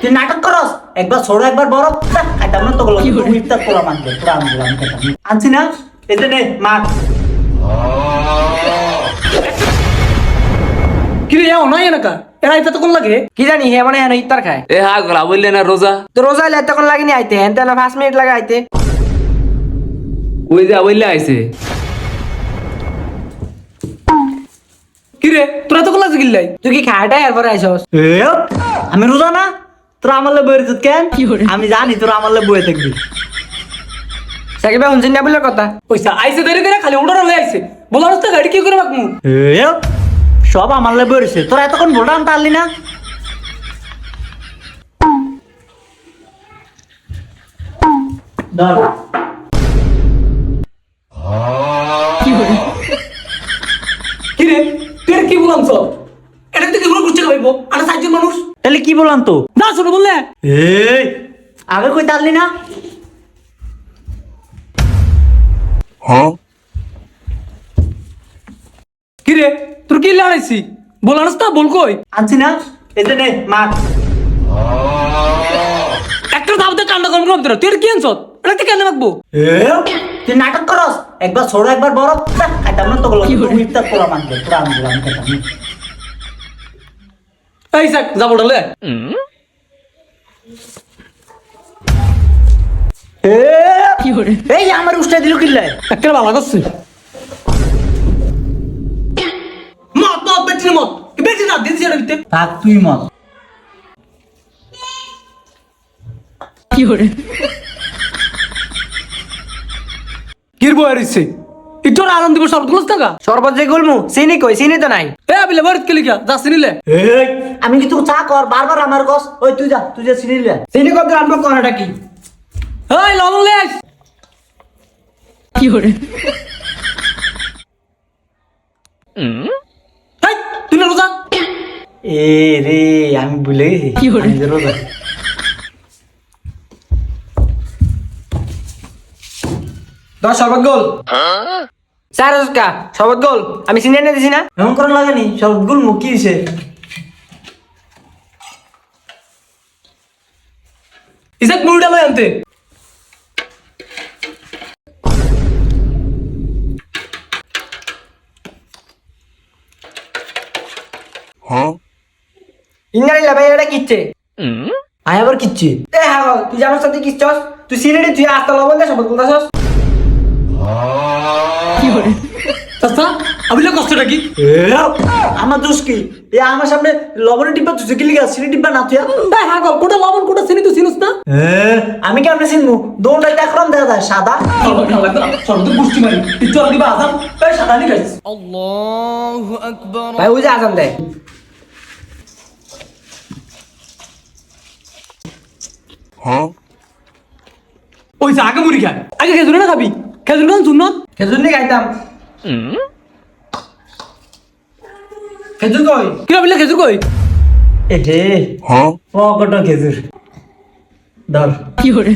তুই নাটক করস একবার ছোট একবার বড় খাইতাম না তো তুই ইফতার করা মানবে পুরা আমি খাইতাম আনছি না এতে নে মা কি রে এও নাই এনাকা এরা এটা তখন লাগে কি জানি হে মানে হেন ইফতার খায় এ হা গলা বললে না রোজা তো রোজা হলে তখন লাগেনি আইতে হেন তেন 5 মিনিট লাগে আইতে ওই যা বললে আইছে কি রে তোরা তখন লাগে গিল্লাই তুই কি খায়টা এরপরে আইছস এ আমি রোজা না তোরা আমার লে বইরে কেন আমি জানি তোরা আমার লে বইয়ে থাকবি সাকিবা হুনছিন না বলে কথা পয়সা আইছে দেরি করে খালি উড়ার হলে আইছে বলার তো গাড়ি কি করে বাকমু এ সব আমার লে বইরেছে তোরা এতক্ষণ ভোটান পারলি না ধর কি রে তুই কি বললাম তো এটা থেকে গুলো গুচ্ছে খাইবো আর সাতজন মানুষ তাহলে কি বললাম তো না ছোট বললে এই আগে কই তারলি না কি রে তোর কি লড়াইছি বলানস না বল কই আনছি না এতে নে মা একটা দাবতে কান্না করব না তুই কি আনছ এটা থেকে কেন রাখবো এ তুই নাটক করস একবার ছোট একবার বড় খাইতাম না তো তুই ইফতার করা মানবে পুরা আমি খাইতাম এই সাক যাবো ডলে এই আমার উস্তাদ দিল কিল্লাই একটা ভালো করছে মত মত বেটি মত বেটি না দিদি ছেড়ে দিতে থাক তুই মত কির বই আরিছে ইটোর আনন্দ দিব সব গুলো টাকা শরবত যে গুলমু চিনি কই চিনি তো নাই এ আবিলে বাড়িতে কে লিখা যাস নিলে এই আমি কি তোকে চা কর বারবার আমার গস ওই তুই যা সিনিলে চিনি কত আনবো কোনটা কি এই লবণ লে আইস হেই তুই না রোজা এ রে আমি ভুলে গেছি আমি যে রোজা দশ শরবত গোল চার রোজকা শরবত গোল আমি চিনি এনে দিছি না এমন করা লাগেনি সব গুল মুখি দিছে ইসাক মুড়িটা লই আনতে ইন্নারিলা ভাই এটা কিচ্ছে আয় আবার কিচ্ছি এ হ্যাঁ তুই আমার সাথে কিচ্ছস তুই চিনি রে তুই আস্তা লবণ দে শরবত বলতাছস চাচা আবিলে কষ্টটা কি আমার দোষ কি এ আমার সামনে লবণের ডিব্বা তুই কি লিখা চিনি ডিব্বা না তুই ভাই হ্যাঁ গল কোটা লবণ কোটা চিনি তো চিনিস না আমি কেমনে চিনবো দোনটাই দেখলাম দেখা যায় সাদা সর্বত খাওয়া লাগবে না সর্বত গুষ্টি মারি ইতো দিবা আজান এই সাদা নি গাইস ভাই ওই যে আজান দে ওই যে আগে মুড়ি খায় আগে খেজুর না খাবি খেজুর খান সুন্নত খেজুর নিয়ে খাইতাম খেজুর কই কি আবিলে খেজুর কই এ হে পকটা খেজুর ধর কি করে